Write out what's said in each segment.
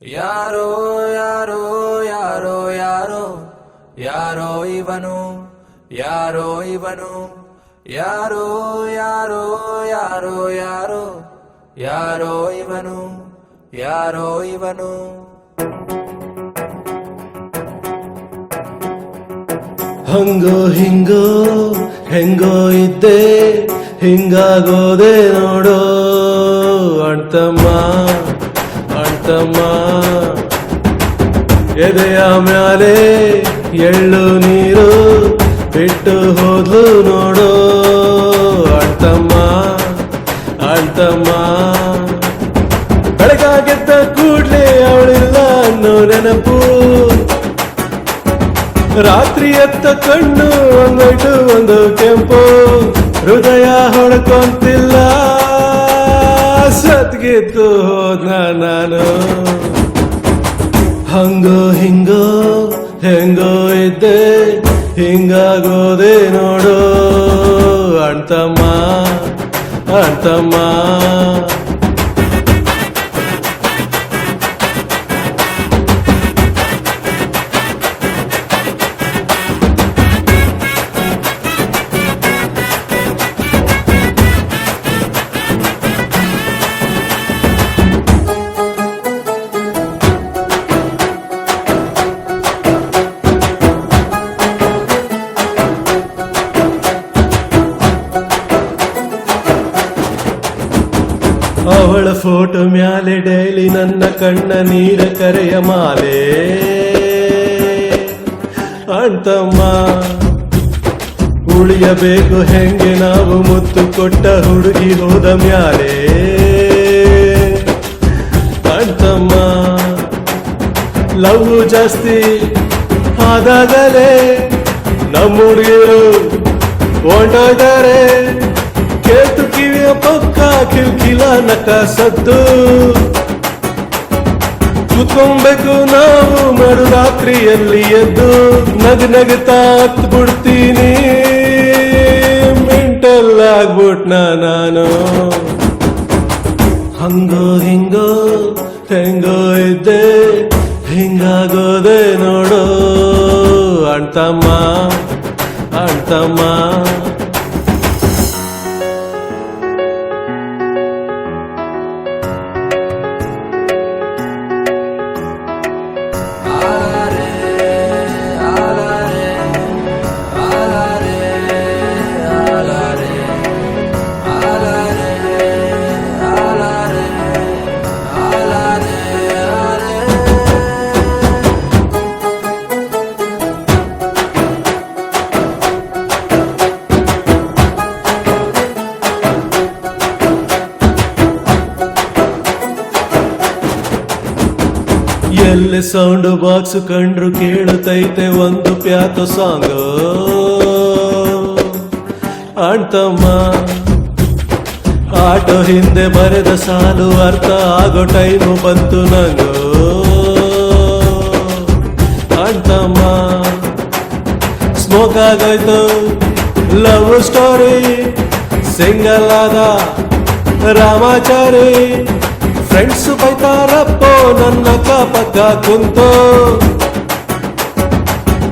ಯಾರೋ ಯಾರೋ ಯಾರೋ ಯಾರೋ ಯಾರೋ ಇವನು ಯಾರೋ ಇವನು ಯಾರೋ ಯಾರೋ ಯಾರೋ ಯಾರೋ ಯಾರೋ ಇವನು ಯಾರೋ ಇವನು ಹಂಗೋ ಹಿಂಗೋ ಹೆಂಗೋ ಇದ್ದೆ ಹಿಂಗಾಗೋದೆ ನೋಡೋ ಅಣ್ತಮ್ಮ ಅಣ್ತಮ್ಮ ಎದೆಯ ಮ್ಯಾಲೆ ಎಳ್ಳು ನೀರು ಬಿಟ್ಟು ಹೋದ್ಲು ನೋಡೋ ಅಣ್ತಮ್ಮ ಅಣ್ತಮ್ಮ ಬೆಳಗಾಗೆದ್ದ ಕೂಡ್ಲೆ ಅವಳಿಲ್ಲ ಅನ್ನೋ ನೆನಪು ರಾತ್ರಿ ಎತ್ತ ಕಣ್ಣು ಒಂದೊಟ್ಟು ಒಂದು ಕೆಂಪು ಹೃದಯ ಹೊಡ್ಕೊಂತಿಲ್ಲ ಸತ್ಗಿತ್ತು ಹೋದ್ನ ನಾನು ಹಂಗೋ ಹಿಂಗೋ ಹೆಂಗೋ ಇದ್ದೆ ಹಿಂಗಾಗೋದೆ ನೋಡು ಅಣ್ತಮ್ಮ ಅಣ್ತಮ್ಮ ಅವಳ ಫೋಟೋ ಮ್ಯಾಲೆ ಡೈಲಿ ನನ್ನ ಕಣ್ಣ ನೀರ ಕರೆಯ ಮಾಲೆ ಅಣ್ತಮ್ಮ ಉಳಿಯಬೇಕು ಹೆಂಗೆ ನಾವು ಮುತ್ತು ಕೊಟ್ಟ ಹುಡುಗಿ ಹೋದ ಮ್ಯಾಲೆ ಅಣ್ತಮ್ಮ ಲವ್ ಜಾಸ್ತಿ ಆದಾಗಲೇ ನಮ್ಮ ಹುಡುಗಿರು ಹೊಂಟೋದರೆ ಕೇತು ಕಿವಿಯ ಪಕ್ಕ ಕಿಲ್ಕಿಲ ನಕ ಸದ್ದು ಕೂತ್ಕೊಬೇಕು ನಾವು ಮರು ರಾತ್ರಿಯಲ್ಲಿ ಎದ್ದು ನಗುತ್ತಾ ಹತ್ ಬಿಡ್ತೀನಿ ಮೆಂಟಲ್ ಆಗ್ಬಿಟ್ನ ನಾನು ಹಂಗೋ ಹಿಂಗೋ ಹೆಂಗೋ ಇದ್ದೆ ಹಿಂಗಾಗೋದೆ ನೋಡೋ ಅಣ್ತಮ್ಮ ಅಣ್ತಮ್ಮ ಎಲ್ಲಿ ಸೌಂಡ್ ಬಾಕ್ಸ್ ಕಂಡ್ರು ಕೇಳುತ್ತೈತೆ ಒಂದು ಪ್ಯಾತು ಸಾಂಗ್ ಅಣ್ತಮ್ಮ ಆಟೋ ಹಿಂದೆ ಬರೆದ ಸಾಲು ಅರ್ಥ ಆಗೋ ಟೈಮು ಬಂತು ನಂಗೋ ಅಣ್ತಮ್ಮ ಸ್ಮೋಕ್ ಆಗೋಯ್ತು ಲವ್ ಸ್ಟೋರಿ ಸಿಂಗಲ್ ಆದ ರಾಮಾಚಾರಿ ಫ್ರೆಂಡ್ಸ್ ಬೈತಾರಪ್ಪೋ ನನ್ನ ಪಕ್ಕ ಕುಂತೋ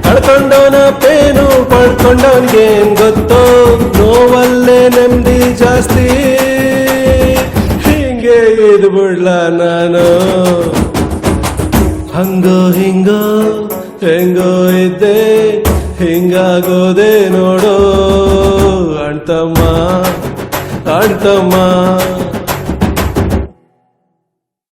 ಕಳ್ಕೊಂಡವನ ಪೇನು ಪಡ್ಕೊಂಡವನ್ಗೆ ಏನ್ ಗೊತ್ತೋ ನೋವಲ್ಲೇ ನೆಮ್ಮದಿ ಜಾಸ್ತಿ ಹಿಂಗೆ ಇದು ಬಿಡ್ಲ ನಾನು ಹಂಗೋ ಹಿಂಗೋ ಹೆಂಗೋ ಇದ್ದೆ ಹಿಂಗಾಗೋದೆ ನೋಡೋ ಅಣ್ತಮ್ಮ ಅಣ್ತಮ್ಮ